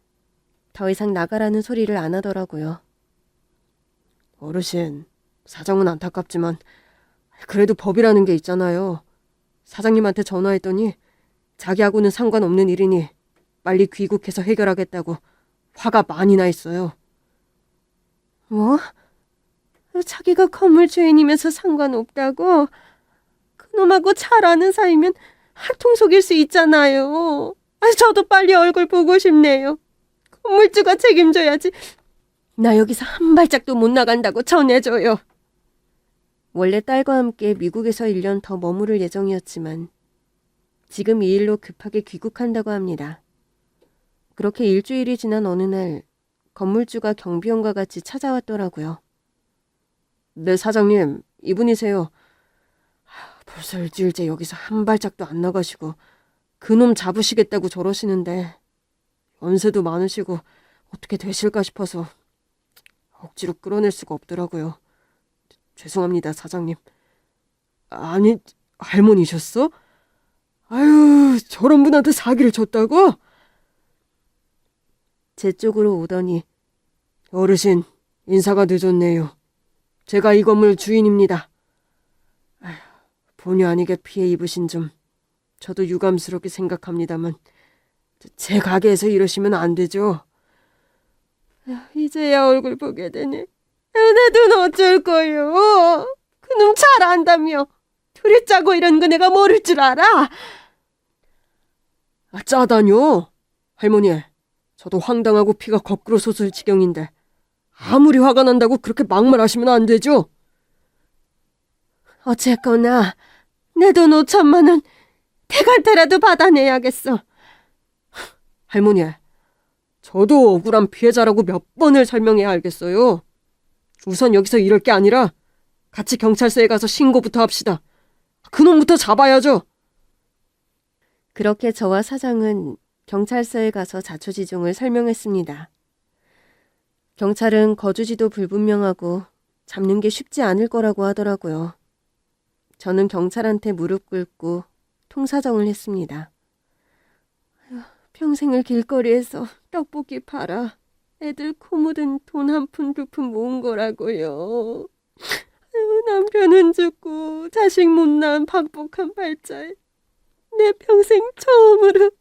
더 이상 나가라는 소리를 안 하더라고요. 어르신, 사정은 안타깝지만 그래도 법이라는 게 있잖아요. 사장님한테 전화했더니 자기하고는 상관없는 일이니 빨리 귀국해서 해결하겠다고 화가 많이 나 있어요. 뭐? 자기가 건물 주인이면서 상관없다고? 그놈하고 잘 아는 사이면 한통 속일 수 있잖아요. 저도 빨리 얼굴 보고 싶네요. 건물주가 책임져야지. 나 여기서 한 발짝도 못 나간다고 전해줘요. 원래 딸과 함께 미국에서 1년 더 머무를 예정이었지만 지금 이 일로 급하게 귀국한다고 합니다. 그렇게 일주일이 지난 어느 날 건물주가 경비원과 같이 찾아왔더라고요. 네, 사장님, 이분이세요. 벌써 일주일째 여기서 한 발짝도 안 나가시고 그놈 잡으시겠다고 저러시는데 연세도 많으시고 어떻게 되실까 싶어서 억지로 끌어낼 수가 없더라고요. 죄송합니다, 사장님. 아니, 할머니셨어? 아유, 저런 분한테 사기를 쳤다고? 제 쪽으로 오더니 어르신, 인사가 늦었네요. 제가 이 건물 주인입니다. 아휴, 본의 아니게 피해 입으신 점 저도 유감스럽게 생각합니다만 제 가게에서 이러시면 안 되죠. 이제야 얼굴 보게 되네. 내 돈 어쩔 거요. 그놈 잘 안다며. 술이 짜고 이런 거 내가 모를 줄 알아? 짜다뇨. 할머니, 저도 황당하고 피가 거꾸로 솟을 지경인데 아무리 화가 난다고 그렇게 막말하시면 안 되죠. 어쨌거나 내 돈 5천만 원 대갈대라도 받아내야겠어. 할머니, 저도 억울한 피해자라고 몇 번을 설명해야 알겠어요. 우선 여기서 이럴 게 아니라 같이 경찰서에 가서 신고부터 합시다. 그놈부터 잡아야죠. 그렇게 저와 사장은 경찰서에 가서 자초지종을 설명했습니다. 경찰은 거주지도 불분명하고 잡는 게 쉽지 않을 거라고 하더라고요. 저는 경찰한테 무릎 꿇고 통사정을 했습니다. 평생을 길거리에서 떡볶이 팔아 애들 코 묻은 돈 한 푼 두 푼 모은 거라고요. 남편은 죽고 자식 못 낳은 반복한 발자에 내 평생 처음으로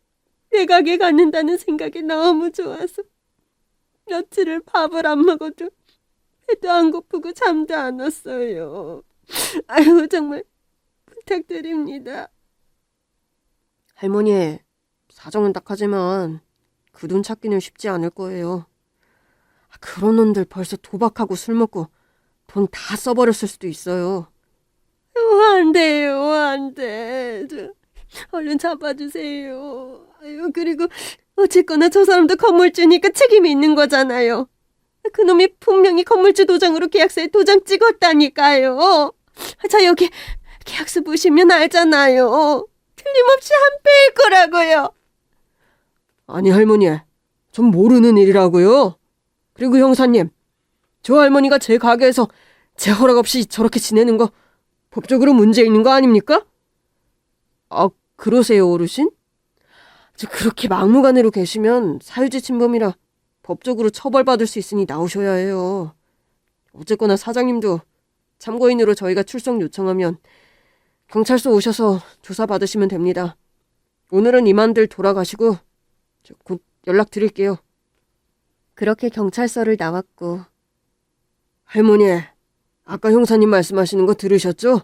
외곽에 갖는다는 생각이 너무 좋아서 며칠을 밥을 안 먹어도 배도 안 고프고 잠도 안 왔어요. 아유, 정말 부탁드립니다. 할머니, 사정은 딱하지만 그 돈 찾기는 쉽지 않을 거예요. 그런 놈들 벌써 도박하고 술 먹고 돈 다 써버렸을 수도 있어요. 안 돼요, 안 돼. 얼른 잡아주세요. 아유, 그리고 어쨌거나 저 사람도 건물주니까 책임이 있는 거잖아요. 그놈이 분명히 건물주 도장으로 계약서에 도장 찍었다니까요. 자, 여기 계약서 보시면 알잖아요. 틀림없이 한 배일 거라고요. 아니, 할머니, 전 모르는 일이라고요. 그리고 형사님, 저 할머니가 제 가게에서 제 허락 없이 저렇게 지내는 거 법적으로 문제 있는 거 아닙니까? 그러세요, 어르신? 그렇게 막무가내로 계시면 사유지 침범이라 법적으로 처벌받을 수 있으니 나오셔야 해요. 어쨌거나 사장님도 참고인으로 저희가 출석 요청하면 경찰서 오셔서 조사받으시면 됩니다. 오늘은 이만들 돌아가시고 곧 연락드릴게요. 그렇게 경찰서를 나왔고, 할머니, 아까 형사님 말씀하시는 거 들으셨죠?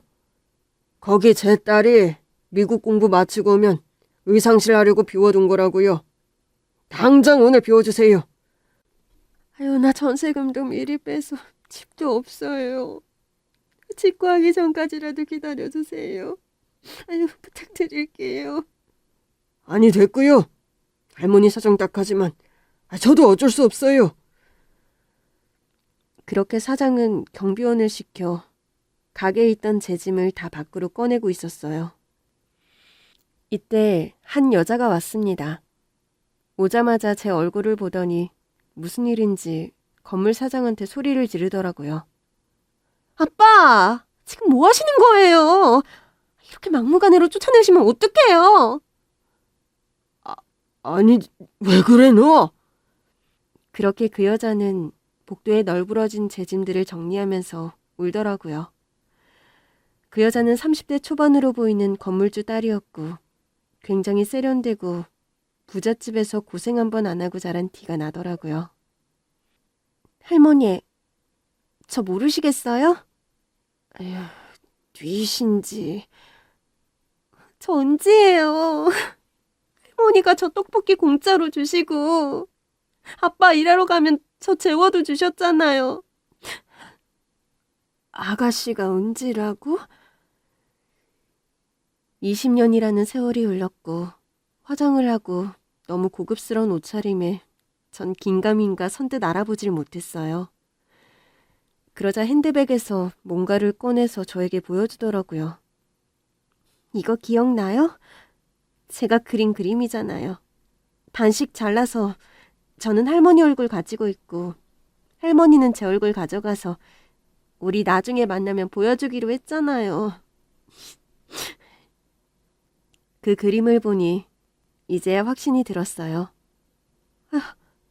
거기 제 딸이 미국 공부 마치고 오면 의상실 하려고 비워둔 거라고요. 당장 오늘 비워주세요. 아유, 나 전세금도 미리 빼서 집도 없어요. 집 구하기 전까지라도 기다려주세요. 아유, 부탁드릴게요. 아니, 됐고요. 할머니 사정 딱하지만 저도 어쩔 수 없어요. 그렇게 사장은 경비원을 시켜 가게에 있던 제 짐을 다 밖으로 꺼내고 있었어요. 이때 한 여자가 왔습니다. 오자마자 제 얼굴을 보더니 무슨 일인지 건물 사장한테 소리를 지르더라고요. 아빠, 지금 뭐 하시는 거예요? 이렇게 막무가내로 쫓아내시면 어떡해요? 아니, 왜 그래 너? 그렇게 그 여자는 복도에 널브러진 제 짐들을 정리하면서 울더라고요. 그 여자는 30대 초반으로 보이는 건물주 딸이었고 굉장히 세련되고 부잣집에서 고생 한번 안 하고 자란 티가 나더라고요. 할머니, 저 모르시겠어요? 에휴, 뉘신지. 저 은지예요. 할머니가 저 떡볶이 공짜로 주시고 아빠 일하러 가면 저 재워도 주셨잖아요. 아가씨가 은지라고? 20년이라는 세월이 흘렀고 화장을 하고 너무 고급스러운 옷차림에 전 긴가민가 선뜻 알아보질 못했어요. 그러자 핸드백에서 뭔가를 꺼내서 저에게 보여주더라고요. 이거 기억나요? 제가 그린 그림이잖아요. 반씩 잘라서 저는 할머니 얼굴 가지고 있고 할머니는 제 얼굴 가져가서 우리 나중에 만나면 보여주기로 했잖아요. 그 그림을 보니 이제야 확신이 들었어요.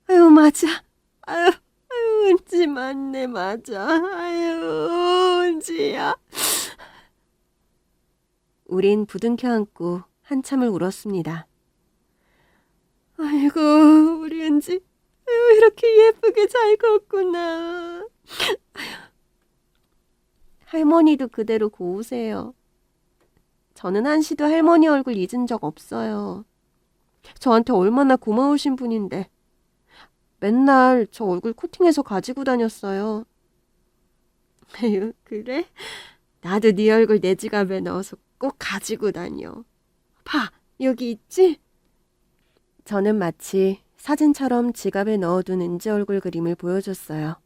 아유, 맞아. 아유, 은지 맞네, 맞아. 아유, 은지야. 우린 부둥켜 안고 한참을 울었습니다. 아이고, 우리 은지. 아유, 이렇게 예쁘게 잘 컸구나. 아유. 할머니도 그대로 고우세요. 저는 한시도 할머니 얼굴 잊은 적 없어요. 저한테 얼마나 고마우신 분인데. 맨날 저 얼굴 코팅해서 가지고 다녔어요. 에휴, 그래? 나도 네 얼굴 내 지갑에 넣어서 꼭 가지고 다녀. 봐, 여기 있지? 저는 마치 사진처럼 지갑에 넣어둔 은지 얼굴 그림을 보여줬어요.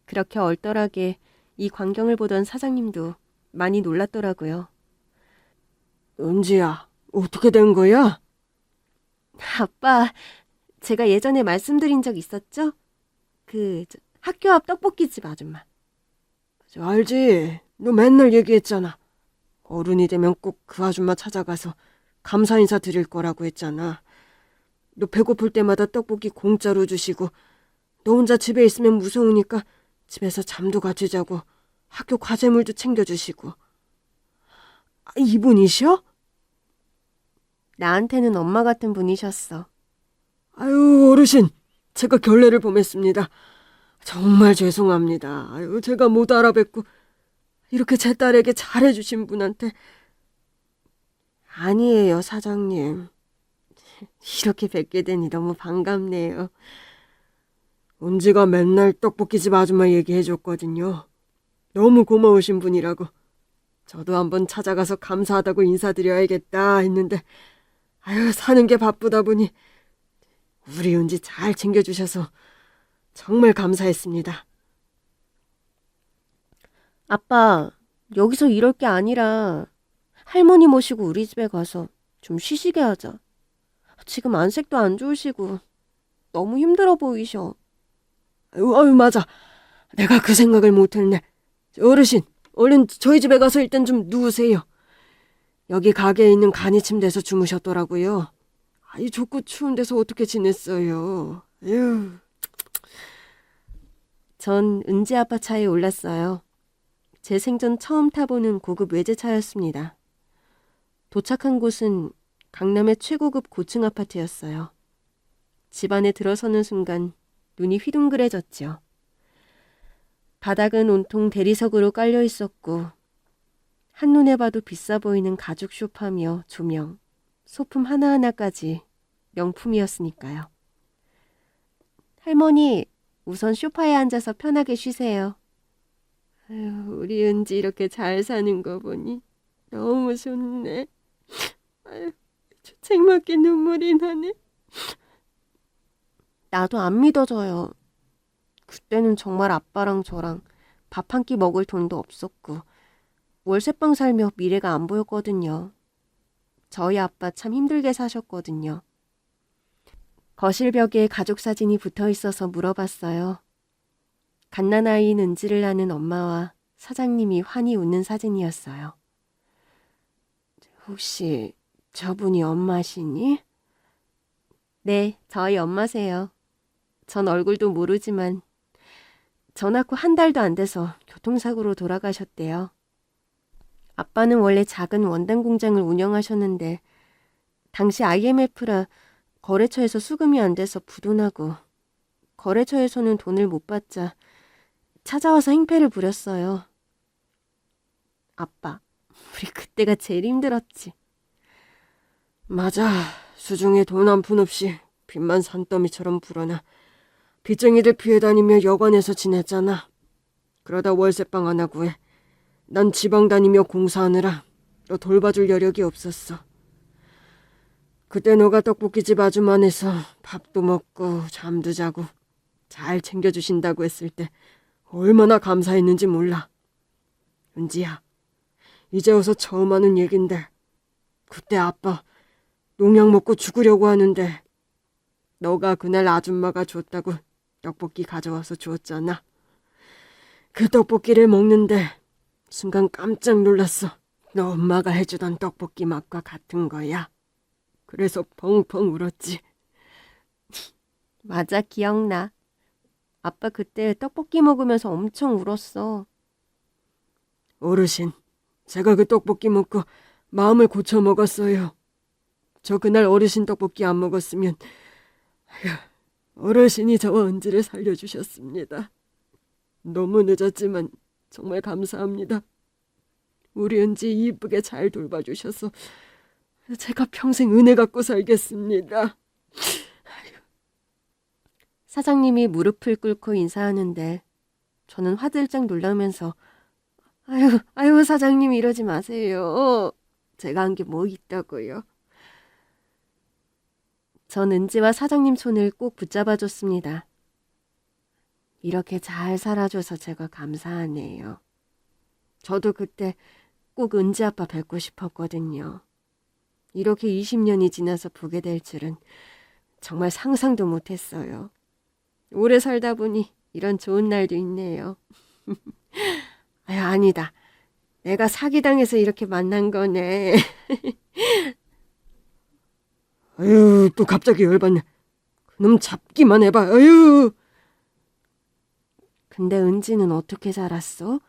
그렇게 얼떨하게 이 광경을 보던 사장님도 많이 놀랐더라고요. 은지야, 어떻게 된 거야? 아빠, 제가 예전에 말씀드린 적 있었죠? 학교 앞 떡볶이집 아줌마. 알지. 너 맨날 얘기했잖아. 어른이 되면 꼭 그 아줌마 찾아가서 감사 인사 드릴 거라고 했잖아. 너 배고플 때마다 떡볶이 공짜로 주시고 너 혼자 집에 있으면 무서우니까 집에서 잠도 같이 자고 학교 과제물도 챙겨주시고. 이분이셔? 나한테는 엄마 같은 분이셨어. 아유, 어르신. 제가 결례를 범했습니다. 정말 죄송합니다. 아유, 제가 못 알아뵙고 이렇게 제 딸에게 잘해주신 분한테. 아니에요, 사장님. 이렇게 뵙게 되니 너무 반갑네요. 은지가 맨날 떡볶이집 아줌마 얘기해줬거든요. 너무 고마우신 분이라고. 저도 한번 찾아가서 감사하다고 인사드려야겠다 했는데 아유, 사는 게 바쁘다 보니 우리 은지 잘 챙겨주셔서 정말 감사했습니다. 아빠, 여기서 이럴 게 아니라 할머니 모시고 우리 집에 가서 좀 쉬시게 하자. 지금 안색도 안 좋으시고 너무 힘들어 보이셔. 아유, 맞아. 내가 그 생각을 못했네. 어르신, 얼른 저희 집에 가서 일단 좀 누우세요. 여기 가게에 있는 간이 침대에서 주무셨더라고요. 이 좁고 추운 데서 어떻게 지냈어요? 에휴. 전 은지 아빠 차에 올랐어요. 제 생전 처음 타보는 고급 외제차였습니다. 도착한 곳은 강남의 최고급 고층 아파트였어요. 집 안에 들어서는 순간 눈이 휘둥그레졌죠. 바닥은 온통 대리석으로 깔려 있었고 한눈에 봐도 비싸 보이는 가죽 소파며 조명, 소품 하나하나까지 명품이었으니까요. 할머니, 우선 소파에 앉아서 편하게 쉬세요. 아유, 우리 은지 이렇게 잘 사는 거 보니 너무 좋네. 아유, 주책맞게 눈물이 나네. 나도 안 믿어져요. 그때는 정말 아빠랑 저랑 밥 한 끼 먹을 돈도 없었고 월세방 살며 미래가 안 보였거든요. 저희 아빠 참 힘들게 사셨거든요. 거실 벽에 가족 사진이 붙어 있어서 물어봤어요. 갓난아이인 은지를 낳는 엄마와 사장님이 환히 웃는 사진이었어요. 혹시 저분이 엄마시니? 네, 저희 엄마세요. 전 얼굴도 모르지만 전 낳고 한 달도 안 돼서 교통사고로 돌아가셨대요. 아빠는 원래 작은 원단 공장을 운영하셨는데 당시 IMF라 거래처에서 수금이 안 돼서 부도나고 거래처에서는 돈을 못 받자 찾아와서 행패를 부렸어요. 아빠, 우리 그때가 제일 힘들었지. 맞아. 수중에 돈 한 푼 없이 빚만 산더미처럼 불어나 빚쟁이들 피해 다니며 여관에서 지냈잖아. 그러다 월세방 하나 구해. 난 지방 다니며 공사하느라 너 돌봐줄 여력이 없었어. 그때 너가 떡볶이집 아줌마네서 밥도 먹고 잠도 자고 잘 챙겨주신다고 했을 때 얼마나 감사했는지 몰라. 은지야, 이제 와서 처음 하는 얘긴데 그때 아빠 농약 먹고 죽으려고 하는데 너가 그날 아줌마가 줬다고 떡볶이 가져와서 줬잖아. 그 떡볶이를 먹는데 순간 깜짝 놀랐어. 너 엄마가 해주던 떡볶이 맛과 같은 거야. 그래서 펑펑 울었지. 맞아, 기억나. 아빠 그때 떡볶이 먹으면서 엄청 울었어. 어르신, 제가 그 떡볶이 먹고 마음을 고쳐 먹었어요. 저 그날 어르신 떡볶이 안 먹었으면 어르신이 저와 은지를 살려주셨습니다. 너무 늦었지만 정말 감사합니다. 우리 은지 이쁘게 잘 돌봐주셔서 제가 평생 은혜 갖고 살겠습니다. 사장님이 무릎을 꿇고 인사하는데 저는 화들짝 놀라면서 아유, 사장님 이러지 마세요. 제가 한 게 뭐 있다고요. 전 은지와 사장님 손을 꼭 붙잡아줬습니다. 이렇게 잘 살아줘서 제가 감사하네요. 저도 그때 꼭 은지 아빠 뵙고 싶었거든요. 이렇게 20년이 지나서 보게 될 줄은 정말 상상도 못했어요. 오래 살다 보니 이런 좋은 날도 있네요. 아니다. 내가 사기당해서 이렇게 만난 거네. 아유, 또 갑자기 열받네. 그놈 잡기만 해봐. 아유. 근데 은지는 어떻게 살았어?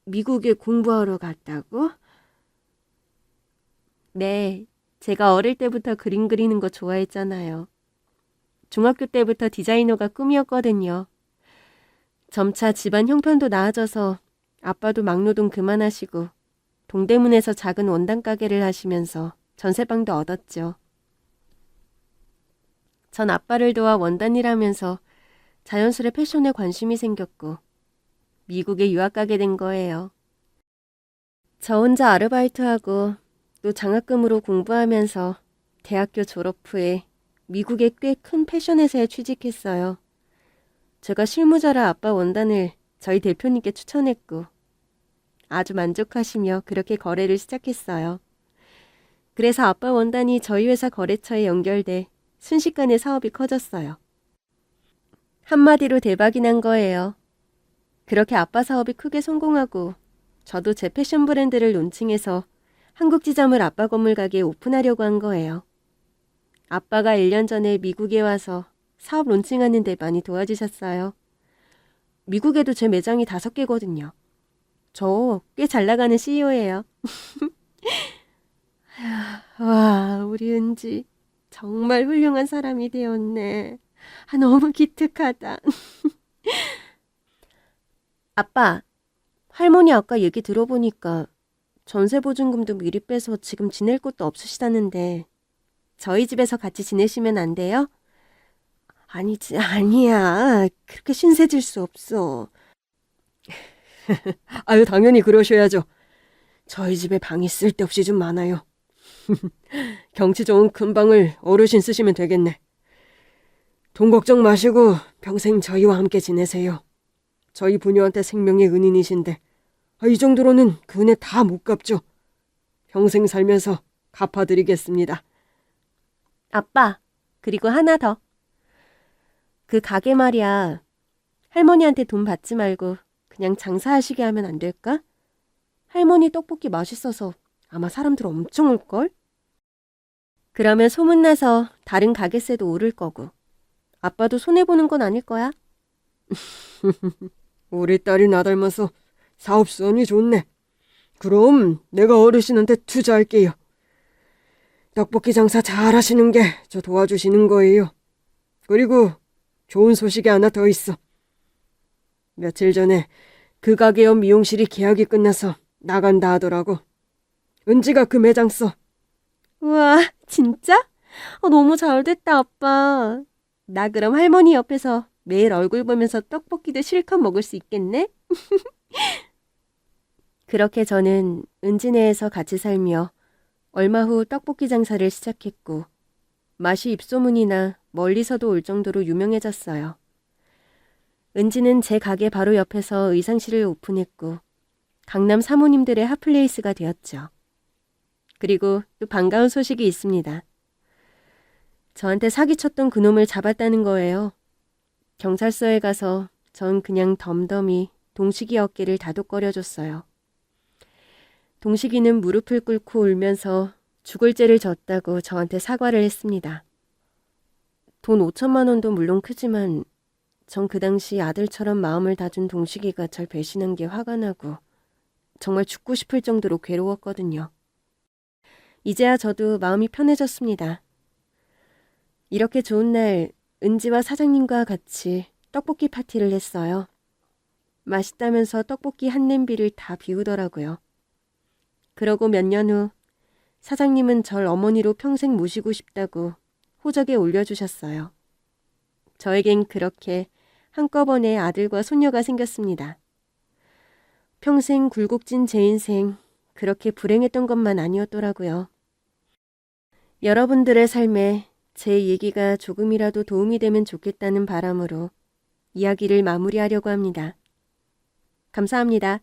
미국에 공부하러 갔다고? 네, 제가 어릴 때부터 그림 그리는 거 좋아했잖아요. 중학교 때부터 디자이너가 꿈이었거든요. 점차 집안 형편도 나아져서 아빠도 막노동 그만하시고 동대문에서 작은 원단 가게를 하시면서 전세방도 얻었죠. 전 아빠를 도와 원단일하면서 자연스레 패션에 관심이 생겼고 미국에 유학 가게 된 거예요. 저 혼자 아르바이트하고 또 장학금으로 공부하면서 대학교 졸업 후에 미국의 꽤 큰 패션 회사에 취직했어요. 제가 실무자라 아빠 원단을 저희 대표님께 추천했고 아주 만족하시며 그렇게 거래를 시작했어요. 그래서 아빠 원단이 저희 회사 거래처에 연결돼 순식간에 사업이 커졌어요. 한마디로 대박이 난 거예요. 그렇게 아빠 사업이 크게 성공하고 저도 제 패션 브랜드를 론칭해서 한국 지점을 아빠 건물 가게에 오픈하려고 한 거예요. 아빠가 1년 전에 미국에 와서 사업 론칭하는 데 많이 도와주셨어요. 미국에도 제 매장이 5개거든요. 저 꽤 잘 나가는 CEO예요. 와, 우리 은지 정말 훌륭한 사람이 되었네. 너무 기특하다. 아빠, 할머니 아까 얘기 들어보니까 전세보증금도 미리 빼서 지금 지낼 곳도 없으시다는데 저희 집에서 같이 지내시면 안 돼요? 아니야. 그렇게 신세 질 수 없어. 아유, 당연히 그러셔야죠. 저희 집에 방이 쓸데없이 좀 많아요. 경치 좋은 큰 방을 어르신 쓰시면 되겠네. 돈 걱정 마시고 평생 저희와 함께 지내세요. 저희 부녀한테 생명의 은인이신데 이 정도로는 그 은혜 다 못 갚죠. 평생 살면서 갚아드리겠습니다. 아빠, 그리고 하나 더. 그 가게 말이야. 할머니한테 돈 받지 말고 그냥 장사하시게 하면 안 될까? 할머니 떡볶이 맛있어서 아마 사람들 엄청 올걸? 그러면 소문나서 다른 가게세도 오를 거고 아빠도 손해보는 건 아닐 거야? 우리 딸이 나 닮아서 사업성이 좋네. 그럼 내가 어르신한테 투자할게요. 떡볶이 장사 잘 하시는 게 저 도와주시는 거예요. 그리고 좋은 소식이 하나 더 있어. 며칠 전에 그 가게 옆 미용실이 계약이 끝나서 나간다 하더라고. 은지가 그 매장 써. 우와, 진짜? 너무 잘됐다, 아빠. 나 그럼 할머니 옆에서 매일 얼굴 보면서 떡볶이도 실컷 먹을 수 있겠네? 그렇게 저는 은지네에서 같이 살며 얼마 후 떡볶이 장사를 시작했고 맛이 입소문이 나 멀리서도 올 정도로 유명해졌어요. 은지는 제 가게 바로 옆에서 의상실을 오픈했고 강남 사모님들의 핫플레이스가 되었죠. 그리고 또 반가운 소식이 있습니다. 저한테 사기쳤던 그놈을 잡았다는 거예요. 경찰서에 가서 전 그냥 덤덤히 동식이 어깨를 다독거려줬어요. 동식이는 무릎을 꿇고 울면서 죽을 죄를 졌다고 저한테 사과를 했습니다. 돈 5천만 원도 물론 크지만 전 그 당시 아들처럼 마음을 다준 동식이가 절 배신한 게 화가 나고 정말 죽고 싶을 정도로 괴로웠거든요. 이제야 저도 마음이 편해졌습니다. 이렇게 좋은 날 은지와 사장님과 같이 떡볶이 파티를 했어요. 맛있다면서 떡볶이 한 냄비를 다 비우더라고요. 그러고 몇 년 후 사장님은 절 어머니로 평생 모시고 싶다고 호적에 올려주셨어요. 저에겐 그렇게 한꺼번에 아들과 손녀가 생겼습니다. 평생 굴곡진 제 인생 그렇게 불행했던 것만 아니었더라고요. 여러분들의 삶에 제 얘기가 조금이라도 도움이 되면 좋겠다는 바람으로 이야기를 마무리하려고 합니다. 감사합니다.